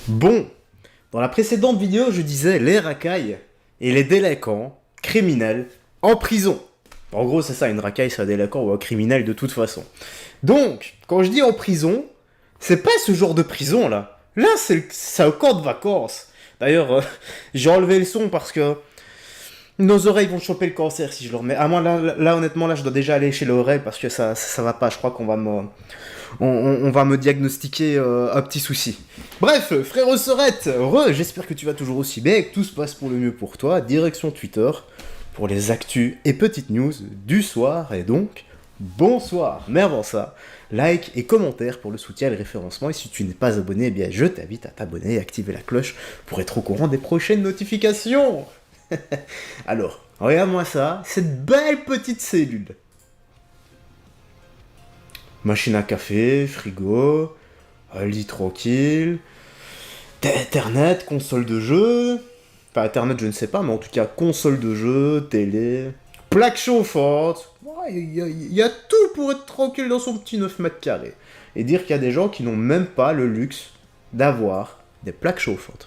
Bon, dans la précédente vidéo, je disais les racailles et les délinquants criminels en prison. En gros, c'est ça, une racaille, c'est un délinquant ou un criminel de toute façon. Donc, quand je dis en prison, c'est pas ce genre de prison là. Là, c'est un camp de vacances. D'ailleurs, j'ai enlevé le son parce que nos oreilles vont choper le cancer si je le remets. Ah, moi, là, honnêtement, là, je dois déjà aller chez l'oreille parce que ça va pas. Je crois qu'on va me... On va me diagnostiquer un petit souci. Bref, frérot Sorette, j'espère que tu vas toujours aussi bien et que tout se passe pour le mieux pour toi. Direction Twitter pour les actus et petites news du soir. Et donc, bonsoir. Mais avant ça, like et commentaire pour le soutien et le référencement. Et si tu n'es pas abonné, eh bien, je t'invite à t'abonner et activer la cloche pour être au courant des prochaines notifications. Alors, regarde-moi ça, cette belle petite cellule. Machine à café, frigo, lit tranquille, internet, console de jeu, enfin internet je ne sais pas, mais en tout cas console de jeu, télé, plaque chauffante, il y a tout pour être tranquille dans son petit 9 mètres carrés. Et dire qu'il y a des gens qui n'ont même pas le luxe d'avoir des plaques chauffantes.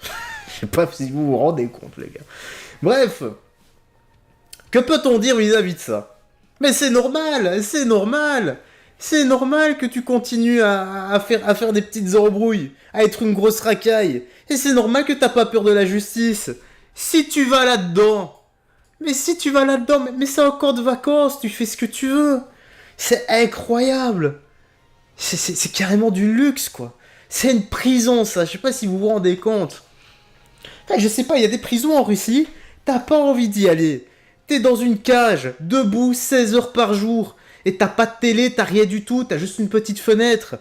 Je sais pas si vous vous rendez compte les gars. Bref, que peut-on dire vis-à-vis de ça? Mais c'est normal, c'est normal. C'est normal que tu continues à faire des petites embrouilles, à être une grosse racaille. Et c'est normal que t'as pas peur de la justice. Si tu vas là-dedans, mais c'est un camp de vacances, tu fais ce que tu veux. C'est incroyable. C'est carrément du luxe, quoi. C'est une prison, ça. Je sais pas si vous vous rendez compte. Enfin, je sais pas, il y a des prisons en Russie, t'as pas envie d'y aller. T'es dans une cage, debout, 16 heures par jour. Et t'as pas de télé, t'as rien du tout, t'as juste une petite fenêtre.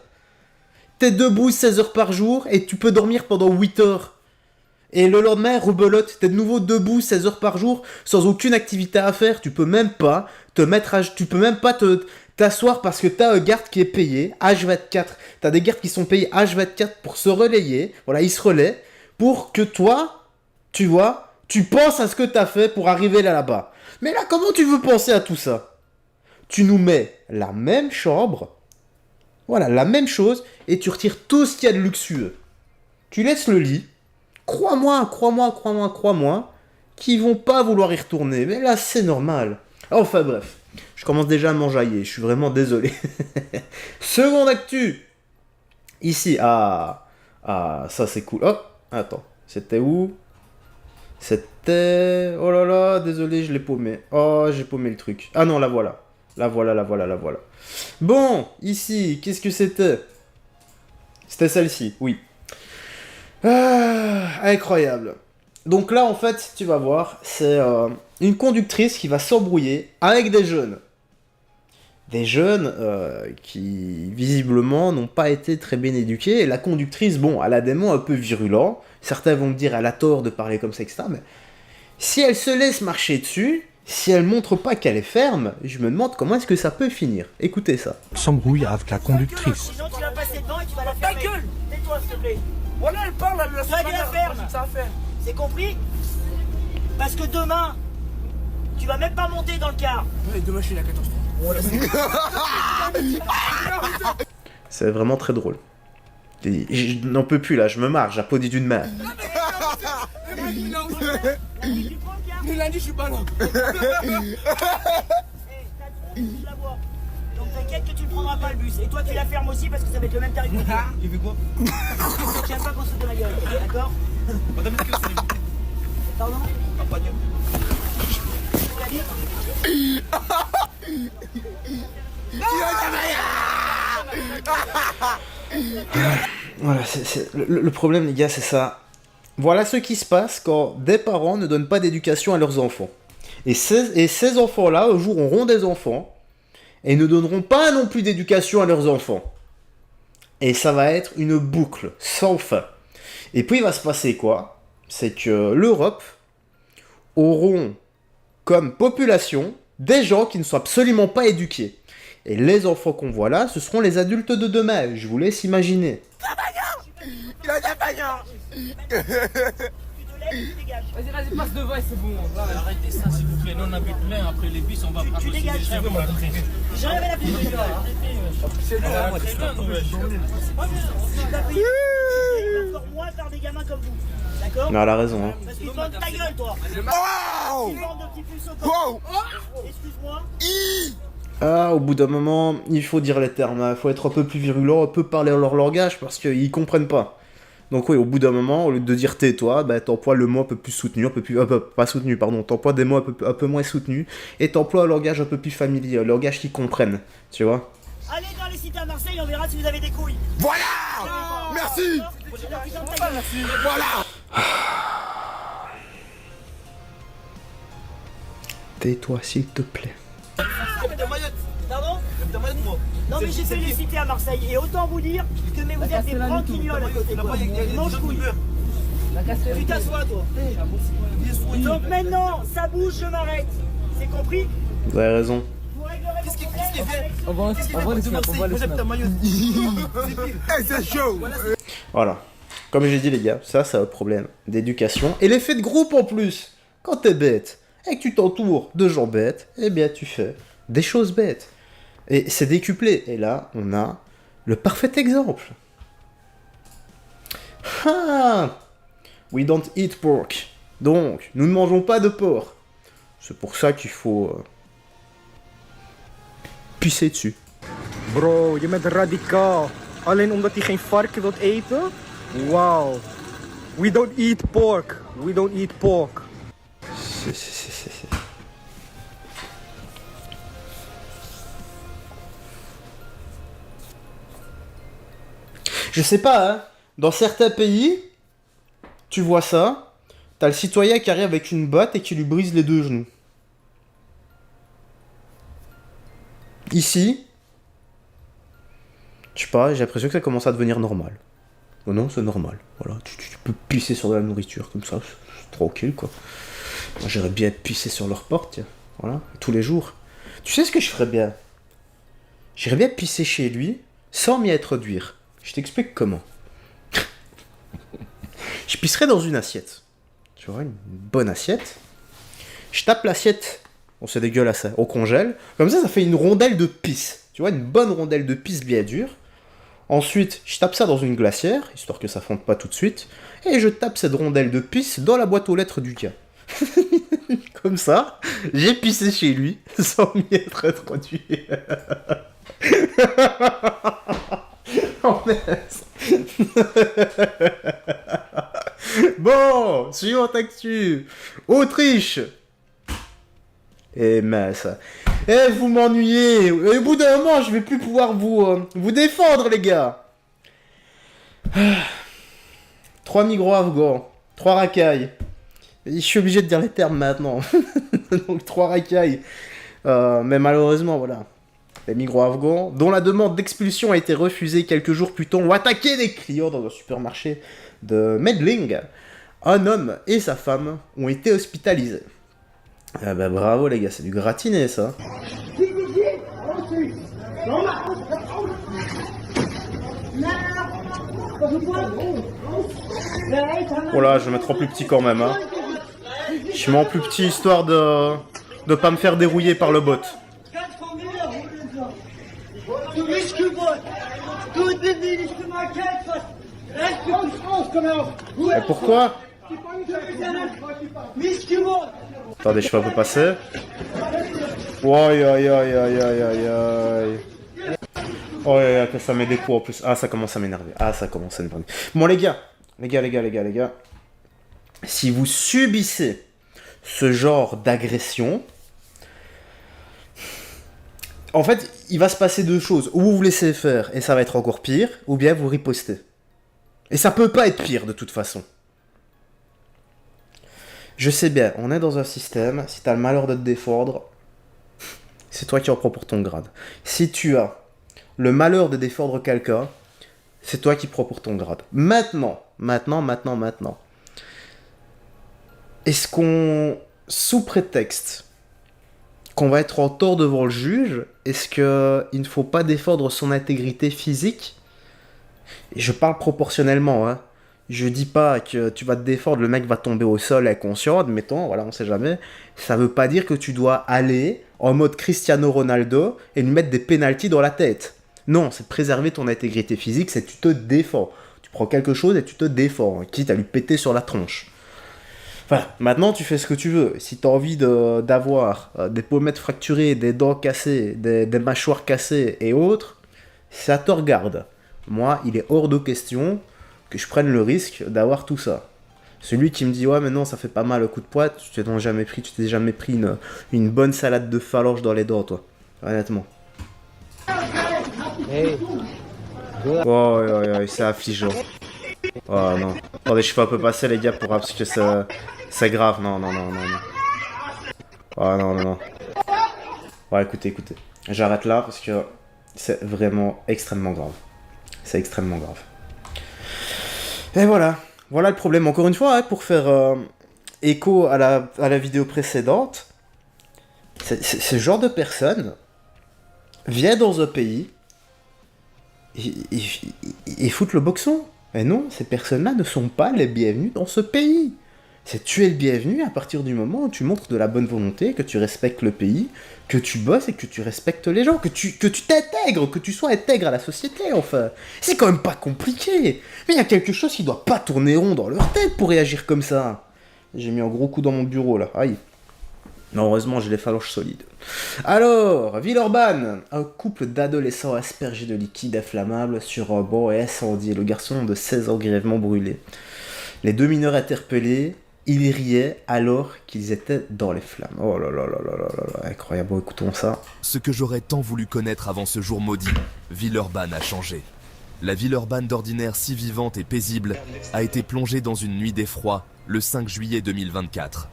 T'es debout 16 heures par jour et tu peux dormir pendant 8 heures. Et le lendemain, rebelote, t'es de nouveau debout 16 heures par jour sans aucune activité à faire. Tu peux même pas t'asseoir parce que t'as un garde qui est payé H24. T'as des gardes qui sont payés H24 pour se relayer. Voilà, ils se relaient pour que toi, tu vois, tu penses à ce que t'as fait pour arriver là-bas. Mais là, comment tu veux penser à tout ça ? Tu nous mets la même chambre, voilà, la même chose, et tu retires tout ce qu'il y a de luxueux. Tu laisses le lit, crois-moi, qu'ils vont pas vouloir y retourner. Mais là, c'est normal. Enfin bref, je commence déjà à m'enjailler, je suis vraiment désolé. Seconde actu. Ici, ça c'est cool. Oh, attends, c'était où ? C'était... Oh là là, désolé, je l'ai paumé. Oh, j'ai paumé le truc. Ah non, la voilà. La voilà. Bon, ici, qu'est-ce que c'était ? C'était celle-ci, oui. Incroyable. Donc là, en fait, tu vas voir, c'est une conductrice qui va s'embrouiller avec des jeunes. Des jeunes qui, visiblement, n'ont pas été très bien éduqués. Et la conductrice, bon, elle a des mots un peu virulents. Certains vont me dire, elle a tort de parler comme ça, etc. Mais si elle se laisse marcher dessus... Si elle montre pas qu'elle est ferme, je me demande comment est-ce que ça peut finir. Écoutez ça. S'embrouille avec la conductrice. Sinon tu vas passer devant et tu vas la fermer. Ta gueule. Tais-toi s'il te plaît. Voilà, elle parle, elle Tu vas la ferme. ça à faire. C'est compris? Parce que demain, tu vas même pas monter dans le car. Ouais, demain je suis la 14. C'est vraiment très drôle. Je n'en peux plus là, je me marre, j'applaudis d'une main. Mais lundi je suis pas là. Donc t'inquiète que tu ne prendras pas le bus. Et toi tu la fermes aussi parce que ça va être le même tarif que toi. Il fait quoi? Tiens pas qu'on se fout de la gueule, d'accord? Pardon? Pas dire. Voilà, le problème les gars, c'est ça. Voilà ce qui se passe quand des parents ne donnent pas d'éducation à leurs enfants. Et ces enfants-là, un jour, auront des enfants et ne donneront pas non plus d'éducation à leurs enfants. Et ça va être une boucle sans fin. Et puis il va se passer quoi ? C'est que l'Europe auront comme population des gens qui ne sont absolument pas éduqués. Et les enfants qu'on voit là, ce seront les adultes de demain. Je vous laisse imaginer. Il a des bagnards. Tu te lèves et tu dégages. Vas-y, passe devant et c'est bon. Arrêtez ça s'il vous plaît, non on habite loin, après les bus on va pas Tu bosser dégages. les chèvres, moi. J'enlève la pluie. C'est Ah, très loin, nous, ouais. Tu t'as payé. Encore moins par des gamins comme vous. D'accord? Mais elle a raison, hein. Parce qu'il te manque ta gueule, toi. Oh Tu bande de petits puceaux comme Wow Excuse-moi. Ah, au bout d'un moment, il faut dire les termes, il faut être un peu plus virulent, un peu parler leur langage, parce qu'ils comprennent pas. Donc oui, au bout d'un moment, au lieu de dire tais-toi, bah, t'emploies le mot un peu plus soutenu, un peu plus... pas soutenu, pardon, t'emploies des mots un peu moins soutenus, et t'emploies un langage un peu plus familier, un langage qu'ils comprennent, tu vois. Allez dans les cités à Marseille, on verra si vous avez des couilles. Voilà Merci Voilà Tais-toi, s'il te plaît. Pardon? Non mais j'ai fait les cités à Marseille et autant vous dire que mais vous êtes des branquignoles à côté quoi. Mange-couilles. Tu t'assois toi. Donc maintenant, ça bouge, je m'arrête. C'est compris? Vous avez raison. Vous réglerez vos problèmes. On voit les snaps, on voit les snaps. Eh, c'est chaud Voilà. Comme j'ai dit les gars, ça c'est un problème d'éducation. Et l'effet de groupe en plus. Quand t'es bête et que tu t'entoures de gens bêtes, eh bien tu fais des choses bêtes. Et c'est décuplé. Et là, on a le parfait exemple. Ah! We don't eat pork. Donc, nous ne mangeons pas de porc. C'est pour ça qu'il faut pisser dessus. Bro, je bent radicaal. Alleen omdat hij geen varken wilt eten? Wow. We don't eat pork. We don't eat pork. Je sais pas, hein. Dans certains pays, tu vois ça, t'as le citoyen qui arrive avec une botte et qui lui brise les deux genoux. Ici, je sais pas, j'ai l'impression que ça commence à devenir normal. Oh non, c'est normal. Voilà, tu peux pisser sur de la nourriture comme ça, c'est tranquille quoi. Moi j'aimerais bien pisser sur leur porte, tiens. Voilà, tous les jours. Tu sais ce que je ferais bien? J'irais bien pisser chez lui sans m'y introduire. Je t'explique comment. Je pisserais dans une assiette. Tu vois, une bonne assiette. Je tape l'assiette, bon c'est dégueulasse, on congèle. Comme ça fait une rondelle de pisse. Tu vois, une bonne rondelle de pisse bien dure. Ensuite, je tape ça dans une glacière, histoire que ça fonde pas tout de suite. Et je tape cette rondelle de pisse dans la boîte aux lettres du gars. Comme ça, j'ai pissé chez lui, sans m'y être introduit. Oh merde. Bon, suivante actu. Autriche. Eh mince. Eh, vous m'ennuyez. Et au bout d'un moment, je vais plus pouvoir vous défendre, les gars. 3 migrants afghans. 3 racailles. Je suis obligé de dire les termes maintenant. Donc 3 racailles. Mais malheureusement, voilà. Les migrants afghans, dont la demande d'expulsion a été refusée quelques jours plus tôt, ont attaqué des clients dans un supermarché de Medling. Un homme et sa femme ont été hospitalisés. Ah bah bravo les gars, c'est du gratiné ça. Oh là, je vais mettre en plus petit quand même. Hein. Je mets en plus petit histoire de pas me faire dérouiller par le bot. Et pourquoi? Attendez, je peux un peu passer. Aïe aïe aïe aïe aïe aïe aïe. Oh aïe aïe, ça met des coups en plus. Ah, ça commence à m'énerver. Ah, ça commence à m'énerver. Bon les gars. Si vous subissez ce genre d'agression, en fait, il va se passer deux choses. Ou vous vous laissez faire et ça va être encore pire, ou bien vous ripostez. Et ça peut pas être pire de toute façon. Je sais bien, on est dans un système, si t'as le malheur de te défendre, c'est toi qui en prends pour ton grade. Si tu as le malheur de défendre quelqu'un, c'est toi qui prends pour ton grade. Maintenant. Est-ce qu'on, sous prétexte qu'on va être en tort devant le juge, est-ce qu'il ne faut pas défendre son intégrité physique? Et je parle proportionnellement, hein. Je dis pas que tu vas te défendre, le mec va tomber au sol inconscient, admettons, voilà, on sait jamais. Ça veut pas dire que tu dois aller en mode Cristiano Ronaldo et lui mettre des pénaltys dans la tête. Non, c'est de préserver ton intégrité physique, c'est que tu te défends. Tu prends quelque chose et tu te défends, quitte à lui péter sur la tronche. Voilà, maintenant tu fais ce que tu veux. Si tu as envie d'avoir des pommettes fracturées, des dents cassées, des mâchoires cassées et autres, ça te regarde. Moi, il est hors de question que je prenne le risque d'avoir tout ça. Celui qui me dit ouais mais non ça fait pas mal au coup de poing, tu t'es jamais pris une bonne salade de phalange dans les dents toi, honnêtement. Oh c'est affligeant. Oh non. Attendez, je fais un peu passer les gars pour parce que c'est grave, non. Oh non. Ouais écoutez, j'arrête là parce que c'est vraiment extrêmement grave. C'est extrêmement grave. Et voilà le problème. Encore une fois, hein, pour faire écho à la vidéo précédente, ce genre de personnes vient dans un pays et foutent le boxon. Et non, ces personnes-là ne sont pas les bienvenues dans ce pays. Tu es le bienvenu à partir du moment où tu montres de la bonne volonté, que tu respectes le pays, que tu bosses et que tu respectes les gens, que tu t'intègres, que tu sois intègre à la société, enfin. C'est quand même pas compliqué. Mais il y a quelque chose qui doit pas tourner rond dans leur tête pour réagir comme ça. J'ai mis un gros coup dans mon bureau, là. Aïe. Non, heureusement, j'ai les phalanges solides. Alors, Villeurbanne, un couple d'adolescents aspergés de liquide inflammable sur un banc et incendié. Le garçon de 16 ans grièvement brûlé. Les 2 mineurs interpellés, ils riaient alors qu'ils étaient dans les flammes. Oh là là, incroyable, bon, écoutons ça. Ce que j'aurais tant voulu connaître avant ce jour maudit, Villeurbanne a changé. La Villeurbanne d'ordinaire si vivante et paisible a été plongée dans une nuit d'effroi le 5 juillet 2024.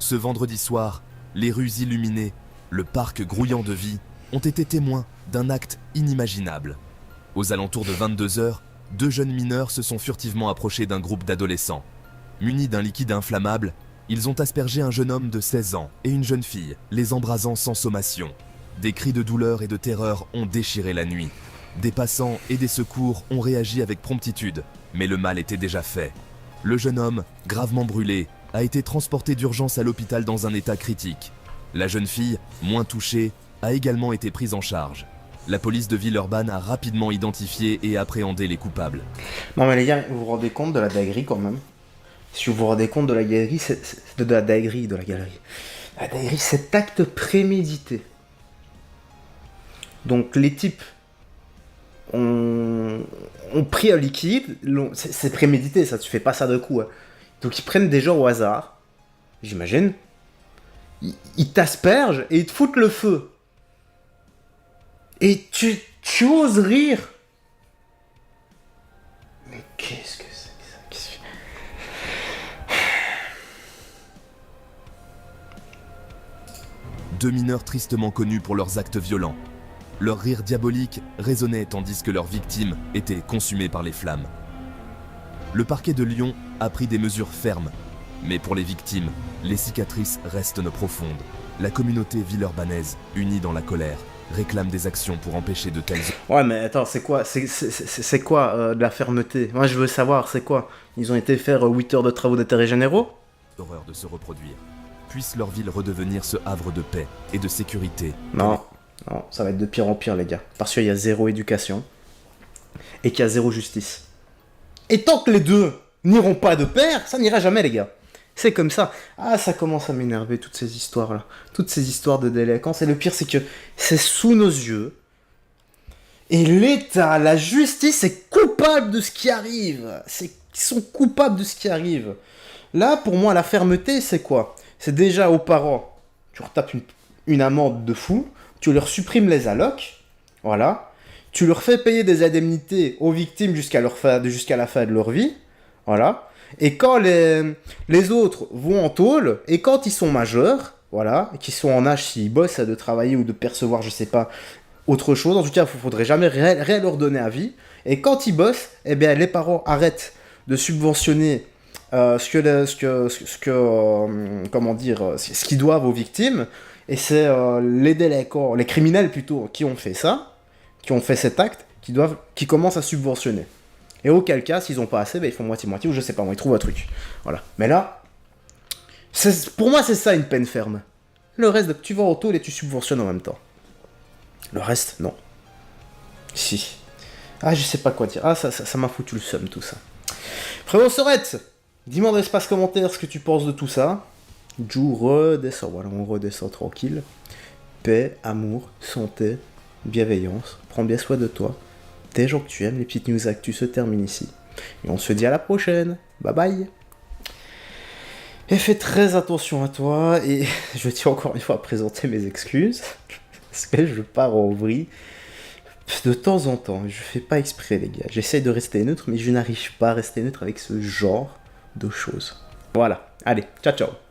Ce vendredi soir, les rues illuminées, le parc grouillant de vie, ont été témoins d'un acte inimaginable. Aux alentours de 22h, 2 jeunes mineurs se sont furtivement approchés d'un groupe d'adolescents. Munis d'un liquide inflammable, ils ont aspergé un jeune homme de 16 ans et une jeune fille, les embrasant sans sommation. Des cris de douleur et de terreur ont déchiré la nuit. Des passants et des secours ont réagi avec promptitude, mais le mal était déjà fait. Le jeune homme, gravement brûlé, a été transporté d'urgence à l'hôpital dans un état critique. La jeune fille, moins touchée, a également été prise en charge. La police de Villeurbanne a rapidement identifié et appréhendé les coupables. Non mais les gars, vous vous rendez compte de la dinguerie quand même? Si vous vous rendez compte de la galerie, de la dinguerie de la galerie. La dinguerie, cet acte prémédité. Donc les types ont pris un liquide, c'est prémédité ça, tu fais pas ça de coup. Hein. Donc ils prennent des gens au hasard, j'imagine, ils t'aspergent et ils te foutent le feu. Et tu oses rire. Mais qu'est-ce que c'est que ça? Deux mineurs tristement connus pour leurs actes violents. Leur rire diabolique résonnait tandis que leurs victimes étaient consumées par les flammes. Le parquet de Lyon a pris des mesures fermes. Mais pour les victimes, les cicatrices restent profondes. La communauté villeurbanaise, unie dans la colère, réclame des actions pour empêcher de telles... Ouais mais attends, c'est quoi de la fermeté? Moi je veux savoir, c'est quoi? Ils ont été faire 8 heures de travaux d'intérêt généraux? Horreur de se reproduire. Puisse leur ville redevenir ce havre de paix et de sécurité. Non, ça va être de pire en pire les gars. Parce qu'il y a zéro éducation et qu'il y a zéro justice. Et tant que les deux n'iront pas de pair, ça n'ira jamais les gars. C'est comme ça. Ah, ça commence à m'énerver, toutes ces histoires-là. Toutes ces histoires de délinquance. Et le pire, c'est que c'est sous nos yeux. Et l'État, la justice, est coupable de ce qui arrive. Ils sont coupables de ce qui arrive. Là, pour moi, la fermeté, c'est quoi? C'est déjà aux parents. Tu leur tapes une amende de fou. Tu leur supprimes les allocs. Voilà. Tu leur fais payer des indemnités aux victimes jusqu'à la fin de leur vie. Voilà. Et quand les autres vont en tôle, et quand ils sont majeurs, voilà, qu'ils sont en âge s'ils bossent de travailler ou de percevoir, je sais pas, autre chose, en tout cas, il ne faudrait jamais rien leur donner à vie. Et quand ils bossent, eh bien, les parents arrêtent de subventionner ce qu'ils doivent aux victimes. Et c'est les délinquants, les criminels plutôt, qui ont fait ça, qui ont fait cet acte, qui commencent à subventionner. Et auquel cas, s'ils n'ont pas assez, ils font moitié-moitié, ou je sais pas, ils trouvent un truc. Voilà. Mais là, pour moi, c'est ça une peine ferme. Le reste, tu vas au tôle et tu subventionnes en même temps. Le reste, non. Si. Ah, je sais pas quoi dire. Ah, ça m'a foutu le seum, tout ça. Frérot Sorette, dis-moi dans l'espace commentaire ce que tu penses de tout ça. Jou redescend, voilà, on redescend tranquille. Paix, amour, santé, bienveillance. Prends bien soin de toi. Des gens que tu aimes, les petites news actu se terminent ici. Et on se dit à la prochaine. Bye bye. Et fais très attention à toi. Et je tiens encore une fois à présenter mes excuses. Parce que je pars en vrille. De temps en temps, je fais pas exprès les gars. J'essaye de rester neutre, mais je n'arrive pas à rester neutre avec ce genre de choses. Voilà. Allez, ciao ciao.